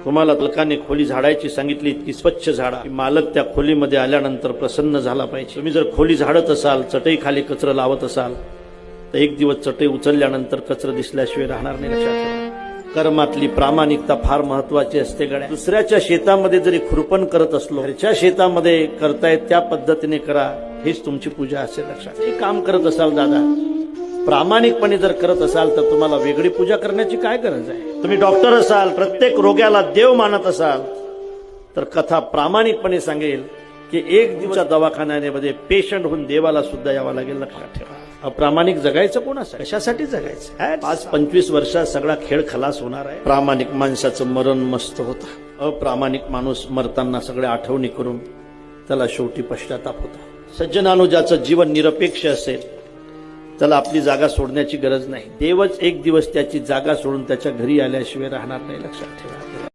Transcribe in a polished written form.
तुम्हाला मालकाने खोली झाडायची सांगितली, इतकी स्वच्छ झाडा की मालक त्या खोलीमध्ये आल्यानंतर प्रसन्न झाला पाहिजे. तुम्ही जर खोली झाडत असाल, चटई खाली कचरा लावत असाल, तर एक दिवस चटई उचलल्यानंतर कचरा दिसल्याशिवाय राहणार नाही. लक्षात ठेवा. कर्मातली प्रामाणिकता फार महत्वाची असते गड्या. दुसऱ्याच्या शेतामध्ये जरी खुरपण करत असलो, घरच्या शेतामध्ये करतायत त्या पद्धतीने करा, हेच तुमची पूजा असेल. लक्षात. हे काम करत असाल दादा, प्रामाणिकपणे जर करत असाल तर तुम्हाला वेगळी पूजा करण्याची काय गरज आहे. तुम्ही डॉक्टर असाल, प्रत्येक रोग्याला देव मानत असाल, तर कथा प्रामाणिकपणे सांगेल की एक दिवसा दवाखान्यामध्ये पेशंट होऊन देवाला सुद्धा यावं लागेल. लक्षात ठेवा. अप्रामाणिक जगायचं कोणासाठी, कशासाठी जगायचं. 5-25 वर्षात सगळा खेळ खलास होणार आहे. प्रामाणिक माणसाचं मरण मस्त होतं. अप्रामाणिक माणूस मरताना सगळ्या आठवणी करून त्याला शेवटी पश्चाताप होता. सज्जनानो, ज्याचं जीवन निरपेक्ष असेल त्याला आपली जागा सोडण्याची गरज नाही. देवच एक दिवस त्याची जागा सोडून त्याच्या घरी आल्याशिवाय राहणार नाही. लक्षात ठेवा.